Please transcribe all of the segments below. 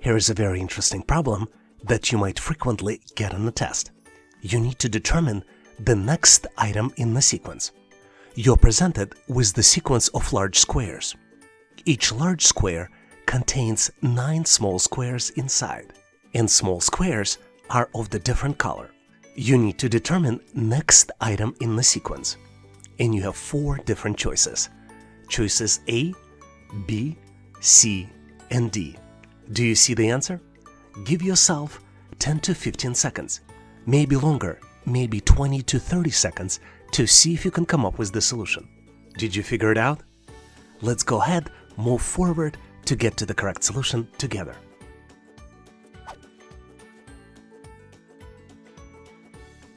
Here is a very interesting problem that you might frequently get on the test. You need to determine the next item in the sequence. You're presented with the sequence of large squares. Each large square contains 9 small squares inside, and small squares are of the different color. You need to determine next item in the sequence, and you have 4 different choices. Choices A, B, C, and D. Do you see the answer? Give yourself 10 to 15 seconds, maybe longer, maybe 20 to 30 seconds to see if you can come up with the solution. Did you figure it out? Let's go ahead, move forward to get to the correct solution together.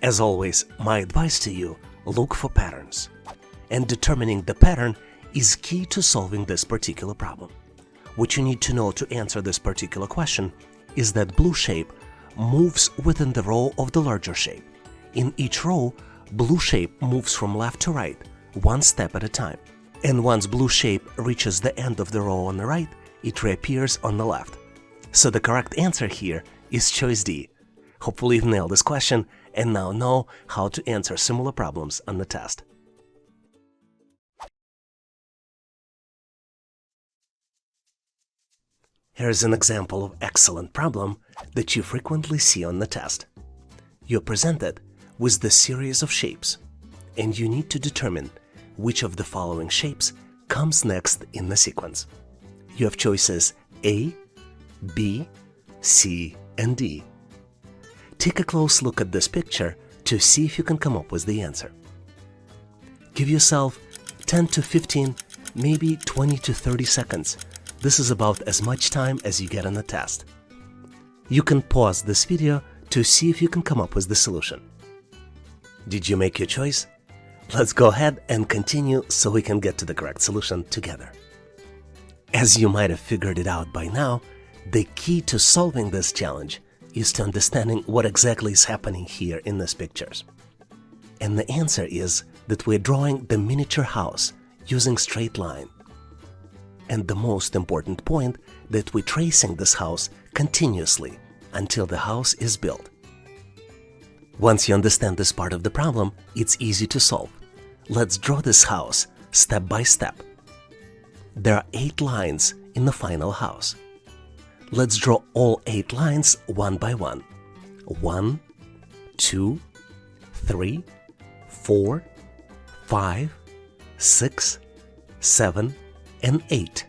As always, my advice to you, look for patterns. And determining the pattern is key to solving this particular problem. What you need to know to answer this particular question is that blue shape moves within the row of the larger shape. In each row, blue shape moves from left to right, one step at a time. And once blue shape reaches the end of the row on the right, it reappears on the left. So the correct answer here is choice D. Hopefully you've nailed this question and now know how to answer similar problems on the test. Here's an example of excellent problem that you frequently see on the test. You're presented with the series of shapes, and you need to determine which of the following shapes comes next in the sequence. You have choices A, B, C, and D. Take a close look at this picture to see if you can come up with the answer. Give yourself 10 to 15, maybe 20 to 30 seconds. This is about as much time as you get on the test. You can pause this video to see if you can come up with the solution. Did you make your choice? Let's go ahead and continue so we can get to the correct solution together. As you might have figured it out by now, the key to solving this challenge is to understanding what exactly is happening here in these pictures. And the answer is that we're drawing the miniature house using straight line. And the most important point, that we're tracing this house continuously until the house is built. Once you understand this part of the problem, it's easy to solve. Let's draw this house step by step. There are 8 lines in the final house. Let's draw all 8 lines one by one. 1, 2, 3, 4, 5, 6, 7, and 8.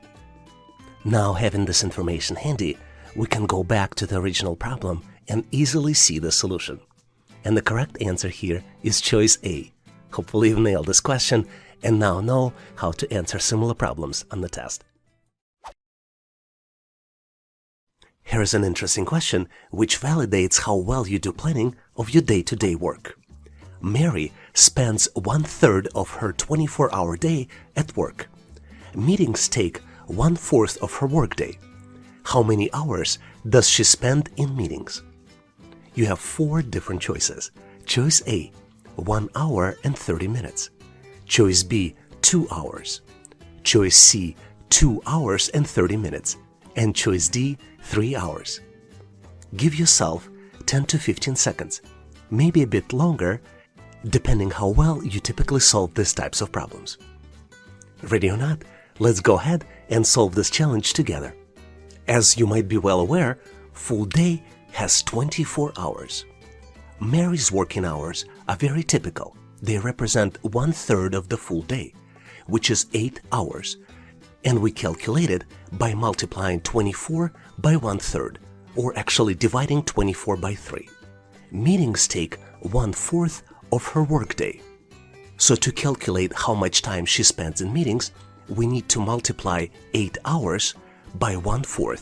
Now, having this information handy, we can go back to the original problem and easily see the solution. And the correct answer here is choice A. Hopefully you've nailed this question and now know how to answer similar problems on the test. Here's an interesting question which validates how well you do planning of your day-to-day work. Mary spends 1/3 of her 24-hour day at work. Meetings take 1/4 of her workday. How many hours does she spend in meetings? You have 4 different choices. Choice A, 1 hour and 30 minutes. Choice B, 2 hours. Choice C, 2 hours and 30 minutes. And choice D, 3 hours. Give yourself 10 to 15 seconds, maybe a bit longer, depending how well you typically solve these types of problems. Ready or not, let's go ahead and solve this challenge together. As you might be well aware, full day has 24 hours. Mary's working hours are very typical. They represent 1/3 of the full day, which is 8 hours. And we calculate it by multiplying 24 by 1/3, or actually dividing 24 by 3. Meetings take 1/4 of her workday. So to calculate how much time she spends in meetings, we need to multiply 8 hours by 1/4,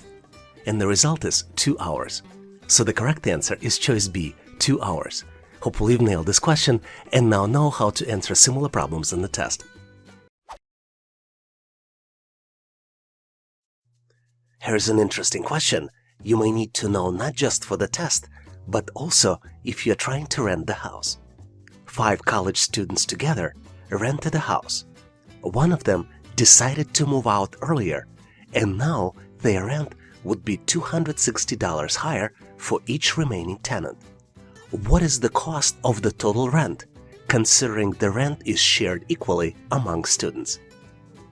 and the result is 2 hours. So the correct answer is choice B, 2 hours. Hopefully you've nailed this question and now know how to answer similar problems in the test. Here's an interesting question you may need to know not just for the test, but also if you're trying to rent the house. 5 college students together rented a house. One of them decided to move out earlier, and now their rent would be $260 higher for each remaining tenant. What is the cost of the total rent, considering the rent is shared equally among students?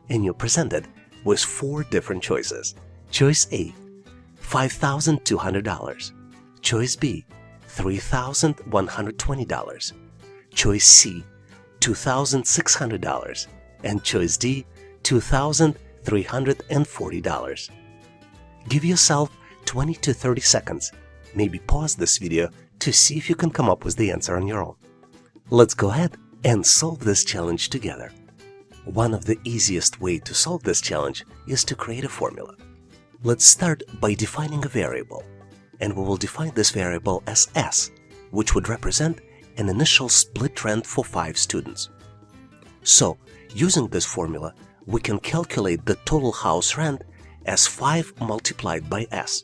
And you're presented with 4 different choices. Choice A, $5,200. Choice B, $3,120. Choice C, $2,600. And choice D, $2,340. Give yourself 20 to 30 seconds. Maybe pause this video to see if you can come up with the answer on your own. Let's go ahead and solve this challenge together. One of the easiest ways to solve this challenge is to create a formula. Let's start by defining a variable, and we will define this variable as S, which would represent an initial split rent for 5 students. So, using this formula, we can calculate the total house rent as 5 multiplied by S,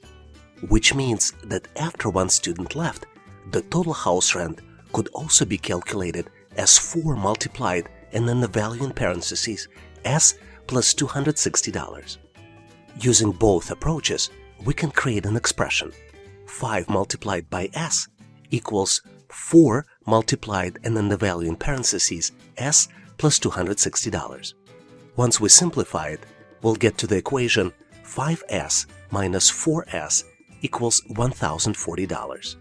which means that after 1 student left, the total house rent could also be calculated as 4 multiplied and then the value in parentheses S plus $260. Using both approaches, we can create an expression. 5 multiplied by S equals 4 multiplied and then the value in parentheses S plus $260. Once we simplify it, we'll get to the equation 5S minus 4S equals $1,040,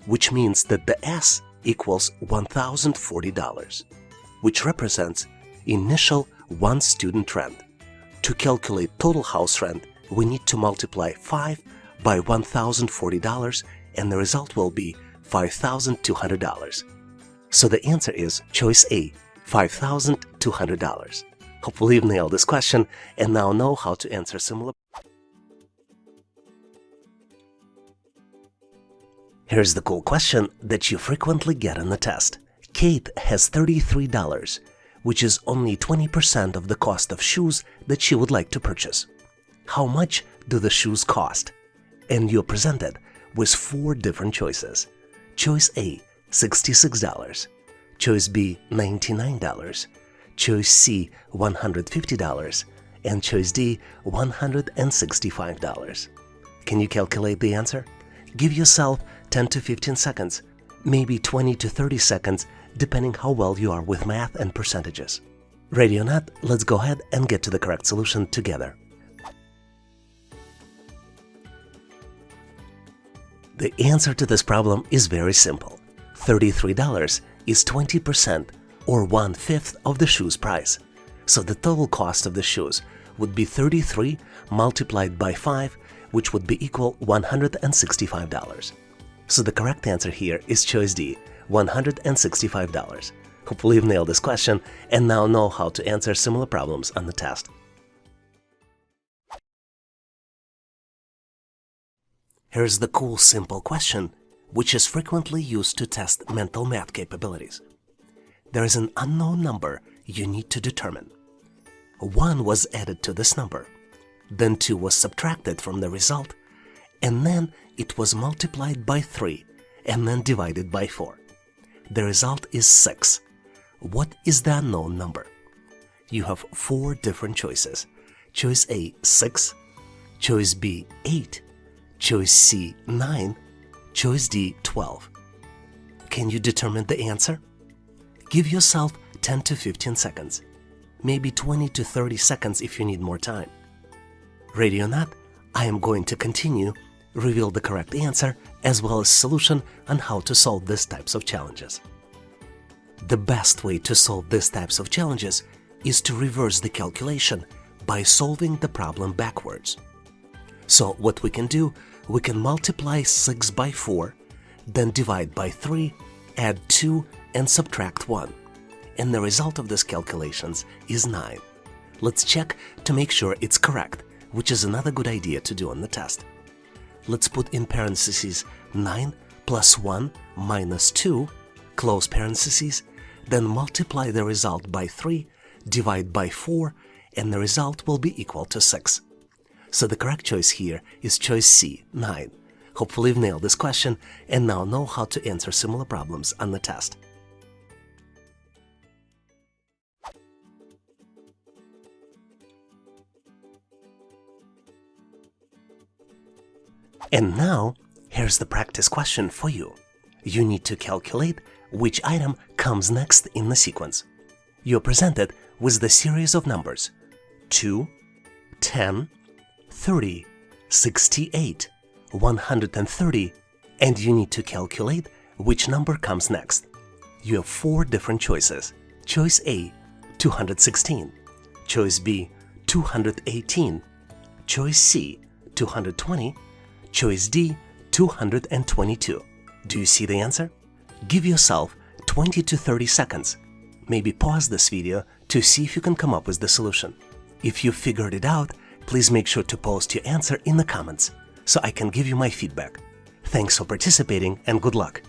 which means that the S equals $1,040, which represents initial 1 student rent. To calculate total house rent, we need to multiply 5 by $1,040 and the result will be $5,200. So the answer is choice A, $5,200. Hopefully you've nailed this question and now know how to answer similar. Here's the cool question that you frequently get on the test. Kate has $33, which is only 20% of the cost of shoes that she would like to purchase. How much do the shoes cost? And you're presented with 4 different choices. Choice A, $66. Choice B, $99. Choice C, $150. And choice D, $165. Can you calculate the answer? Give yourself 10 to 15 seconds, maybe 20 to 30 seconds, depending how well you are with math and percentages. Ready or not, let's go ahead and get to the correct solution together. The answer to this problem is very simple. $33 is 20% or 1/5 of the shoe's price. So the total cost of the shoes would be 33 multiplied by 5, which would be equal $165. So the correct answer here is choice D, $165. Hopefully you've nailed this question and now know how to answer similar problems on the test. Here's the cool simple question, which is frequently used to test mental math capabilities. There is an unknown number you need to determine. 1 was added to this number, then 2 was subtracted from the result, and then it was multiplied by 3 and then divided by 4. The result is 6. What is the unknown number? You have 4 different choices. Choice A, 6. Choice B, 8. Choice C, 9. Choice D, 12. Can you determine the answer? Give yourself 10 to 15 seconds, maybe 20 to 30 seconds if you need more time. Ready or not, I am going to continue, reveal the correct answer as well as solution on how to solve these types of challenges. The best way to solve these types of challenges is to reverse the calculation by solving the problem backwards. So what we can do, we can multiply 6 by 4, then divide by 3, add 2 and subtract 1. And the result of these calculations is 9. Let's check to make sure it's correct, which is another good idea to do on the test. Let's put in parentheses 9 plus 1 minus 2, close parentheses, then multiply the result by 3, divide by 4, and the result will be equal to 6. So the correct choice here is choice C, 9. Hopefully you've nailed this question and now know how to answer similar problems on the test. And now, here's the practice question for you. You need to calculate which item comes next in the sequence. You're presented with the series of numbers 2, 10, 30, 68, 130, and you need to calculate which number comes next. You have 4 different choices. Choice A, 216. Choice B, 218. Choice C, 220. Choice D, 222. Do you see the answer? Give yourself 20 to 30 seconds. Maybe pause this video to see if you can come up with the solution. If you figured it out, please make sure to post your answer in the comments so I can give you my feedback. Thanks for participating and good luck!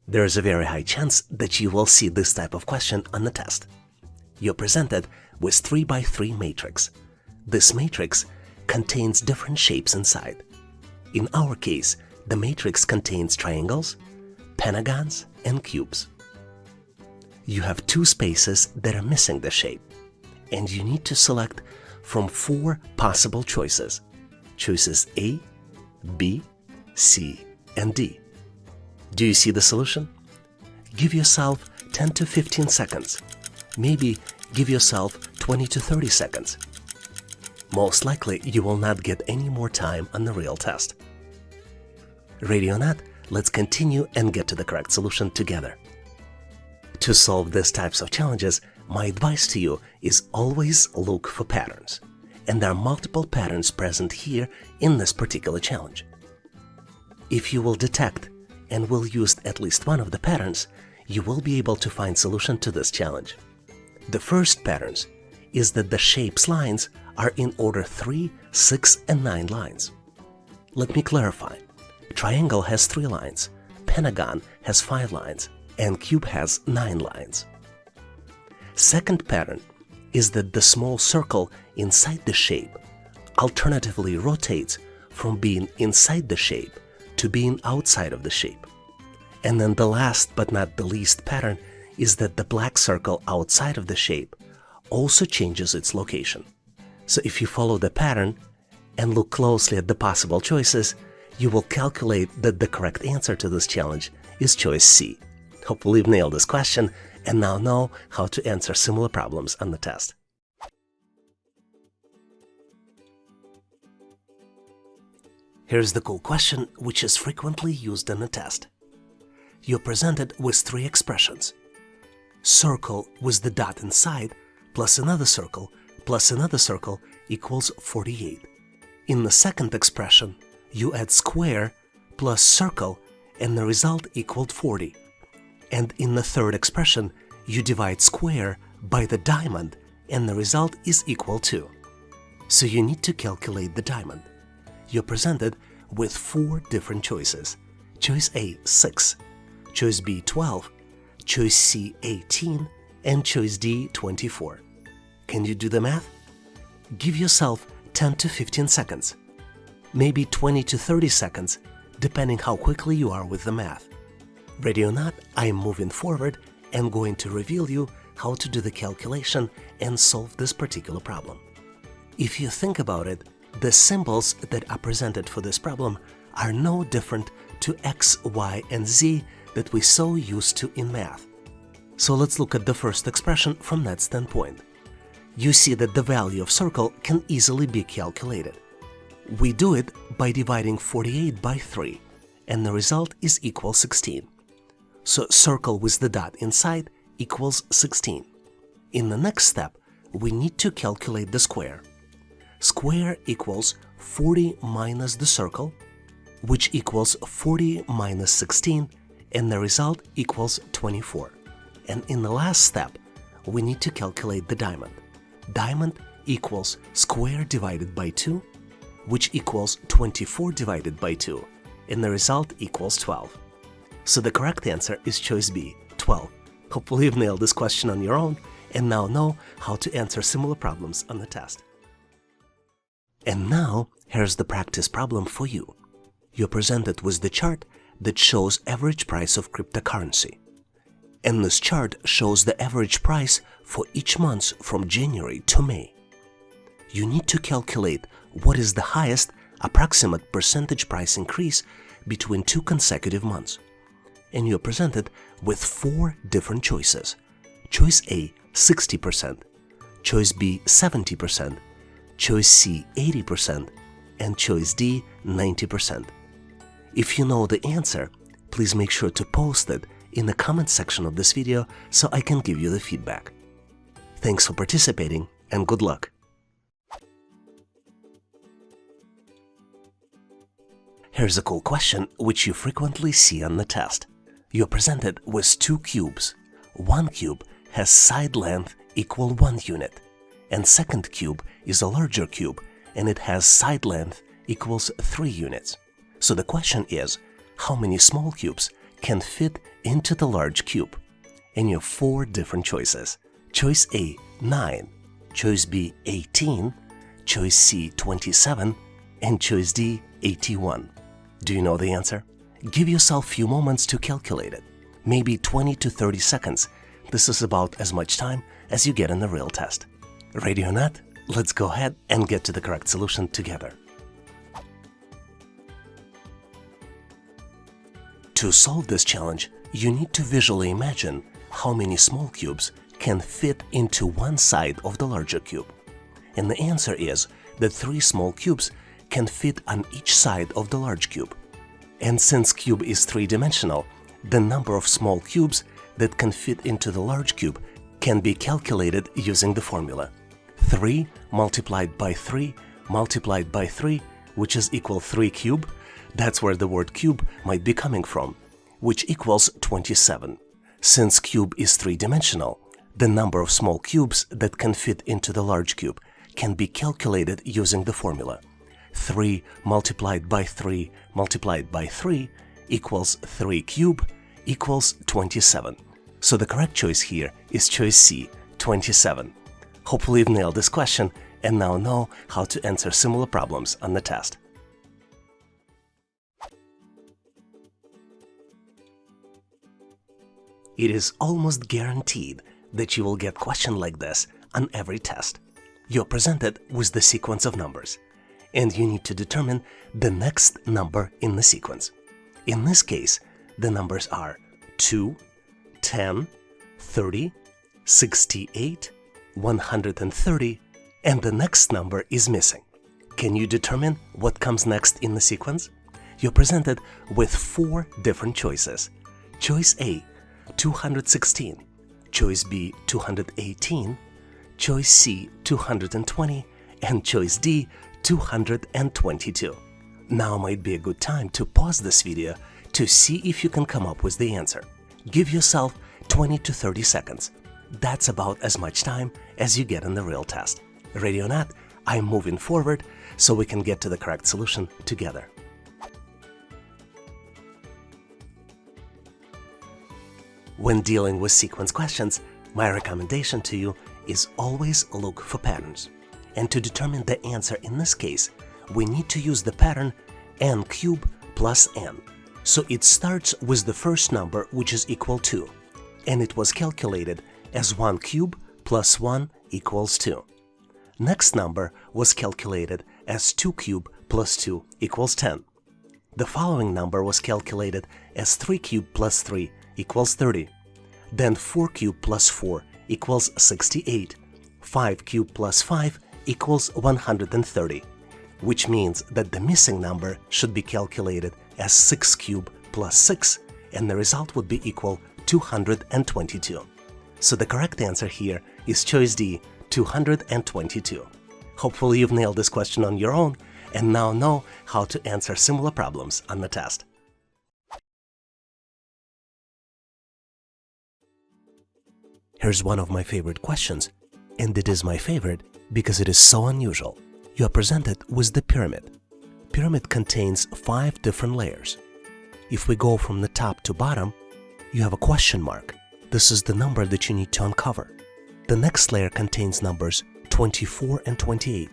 There is a very high chance that you will see this type of question on the test. You're presented with 3 by 3 matrix. This matrix contains different shapes inside. In our case, the matrix contains triangles, pentagons, and cubes. You have 2 spaces that are missing the shape, and you need to select from 4 possible choices. Choices A, B, C, and D. Do you see the solution? Give yourself 10 to 15 seconds. Maybe give yourself 20 to 30 seconds. Most likely, you will not get any more time on the real test. Ready or not, let's continue and get to the correct solution together. To solve these types of challenges, my advice to you is always look for patterns. And there are multiple patterns present here in this particular challenge. If you will detect and will use at least one of the patterns, you will be able to find solution to this challenge. The first pattern is that the shapes lines are in order 3, 6, and 9 lines. Let me clarify. Triangle has 3 lines, pentagon has 5 lines, and cube has 9 lines. Second pattern is that the small circle inside the shape alternatively rotates from being inside the shape to being outside of the shape. And then the last but not the least pattern is that the black circle outside of the shape also changes its location. So if you follow the pattern and look closely at the possible choices, you will calculate that the correct answer to this challenge is choice C. Hopefully you've nailed this question and now know how to answer similar problems on the test. Here's the cool question which is frequently used in the test. You're presented with 3 expressions. Circle with the dot inside plus another circle equals 48. In the second expression, you add square plus circle and the result equaled 40. And in the third expression, you divide square by the diamond and the result is equal to. So you need to calculate the diamond. You're presented with 4 different choices. Choice A, 6. Choice B, 12. Choice C, 18. And choice D, 24. Can you do the math? Give yourself 10 to 15 seconds. Maybe 20 to 30 seconds, depending how quickly you are with the math. Ready or not, I am moving forward and going to reveal you how to do the calculation and solve this particular problem. If you think about it, the symbols that are presented for this problem are no different to x, y, and z that we're so used to in math. So let's look at the first expression from that standpoint. You see that the value of circle can easily be calculated. We do it by dividing 48 by 3, and the result is equal 16. So circle with the dot inside equals 16. In the next step, we need to calculate the square. Square equals 40 minus the circle, which equals 40 minus 16, and the result equals 24. And in the last step, we need to calculate the diamond. Diamond equals square divided by 2, which equals 24 divided by 2, and the result equals 12. So the correct answer is choice B, 12. Hopefully you've nailed this question on your own and now know how to answer similar problems on the test. And now, here's the practice problem for you. You're presented with the chart that shows average price of cryptocurrency. and this chart shows the average price for each month from January to May. You need to calculate what is the highest approximate percentage price increase between two consecutive months. And you're presented with 4 different choices. Choice A, 60%, choice B, 70%, choice C, 80%, and choice D, 90%. If you know the answer, please make sure to post it in the comment section of this video so I can give you the feedback. Thanks for participating and good luck! Here's a cool question which you frequently see on the test. You're presented with 2 cubes. One cube has side length equal 1 unit, and second cube is a larger cube and it has side length equals 3 units. So the question is, how many small cubes can fit into the large cube? And you have 4 different choices. Choice A, 9, choice B, 18, choice C, 27, and choice D, 81. Do you know the answer? Give yourself a few moments to calculate it. Maybe 20 to 30 seconds. This is about as much time as you get in the real test. Ready or not? Let's go ahead and get to the correct solution together. To solve this challenge, you need to visually imagine how many small cubes can fit into one side of the larger cube. And the answer is that 3 small cubes can fit on each side of the large cube. And since cube is 3-dimensional, the number of small cubes that can fit into the large cube can be calculated using the formula 3 multiplied by 3 multiplied by 3, which is equal 3 cube. That's where the word cube might be coming from, which equals 27. Since cube is 3-dimensional, the number of small cubes that can fit into the large cube can be calculated using the formula 3 multiplied by 3 multiplied by 3 equals 3 cube equals 27. So the correct choice here is choice C, 27. Hopefully you've nailed this question and now know how to answer similar problems on the test. It is almost guaranteed that you will get a question like this on every test. You're presented with the sequence of numbers, and you need to determine the next number in the sequence. In this case, the numbers are 2, 10, 30, 68, 130, and the next number is missing. Can you determine what comes next in the sequence? You're presented with 4 different choices. Choice A, 216, choice B, 218, choice C, 220, and choice D, 222. Now might be a good time to pause this video to see if you can come up with the answer. Give yourself 20 to 30 seconds. That's about as much time as you get in the real test. Ready or not, I'm moving forward so we can get to the correct solution together. When dealing with sequence questions, my recommendation to you is always look for patterns. And to determine the answer in this case, we need to use the pattern n cube plus n. So it starts with the first number, which is equal 2, and it was calculated as 1 cube plus 1 equals 2. Next number was calculated as 2 cube plus 2 equals 10. The following number was calculated as 3 cube plus 3 equals 30. Then 4 cube plus 4 equals 68. 5 cube plus 5 equals 130, which means that the missing number should be calculated as 6 cube plus 6, and the result would be equal 222. So the correct answer here is choice D, 222. Hopefully you've nailed this question on your own and now know how to answer similar problems on the test. Here's one of my favorite questions, and it is my favorite because it is so unusual. You are presented with the pyramid. Pyramid contains 5 different layers. If we go from the top to bottom, you have a question mark. This is the number that you need to uncover. The next layer contains numbers 24 and 28.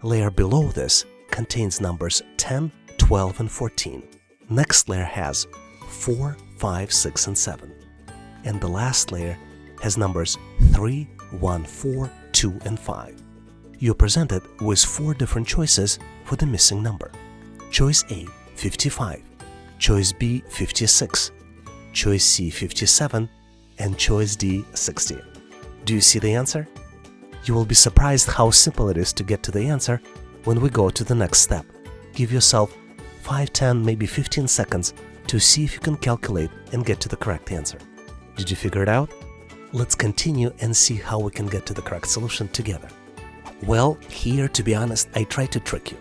Layer below this contains numbers 10, 12, and 14. Next layer has 4, 5, 6, and 7. and the last layer has numbers 3, 1, 4, 2, and 5. You're presented with 4 different choices for the missing number. Choice A, 55, choice B, 56, choice C, 57, and choice D, 60. Do you see the answer? You will be surprised how simple it is to get to the answer when we go to the next step. Give yourself 5, 10, maybe 15 seconds to see if you can calculate and get to the correct answer. Did you figure it out? Let's continue and see how we can get to the correct solution together. Well, here, to be honest, I tried to trick you.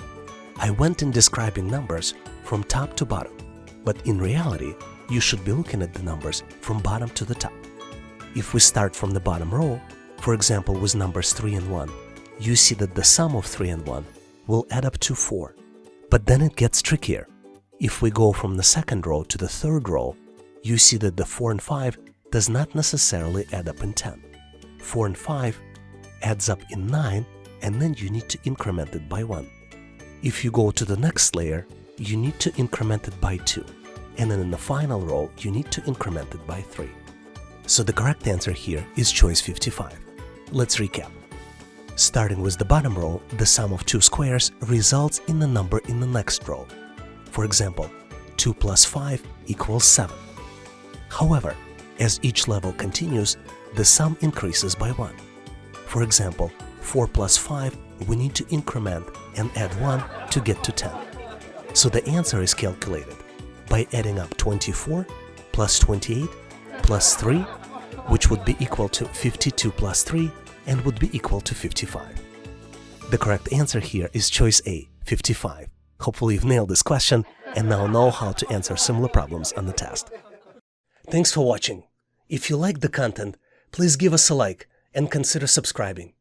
I went in describing numbers from top to bottom, but in reality, you should be looking at the numbers from bottom to the top. If we start from the bottom row, for example with numbers 3 and 1, you see that the sum of 3 and 1 will add up to 4. But then it gets trickier. If we go from the second row to the third row, you see that the 4 and 5 does not necessarily add up in 10. 4 and 5 adds up in 9, and then you need to increment it by 1. If you go to the next layer, you need to increment it by 2, and then in the final row, you need to increment it by 3. So the correct answer here is choice 55. Let's recap. Starting with the bottom row, the sum of 2 squares results in the number in the next row. For example, 2 plus 5 equals 7. However, as each level continues, the sum increases by 1. For example, 4 plus 5, we need to increment and add 1 to get to 10. So the answer is calculated by adding up 24 plus 28 plus 3, which would be equal to 52 plus 3 and would be equal to 55. The correct answer here is choice A, 55. Hopefully you've nailed this question and now know how to answer similar problems on the test. Thanks for watching. If you liked the content, please give us a like and consider subscribing.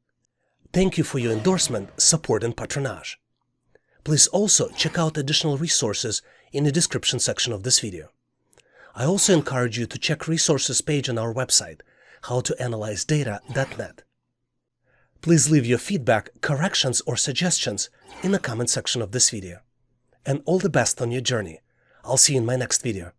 Thank you for your endorsement, support, and patronage. Please also check out additional resources in the description section of this video. I also encourage you to check resources page on our website, howtoanalyzedata.net. Please leave your feedback, corrections, or suggestions in the comment section of this video. And all the best on your journey. I'll see you in my next video.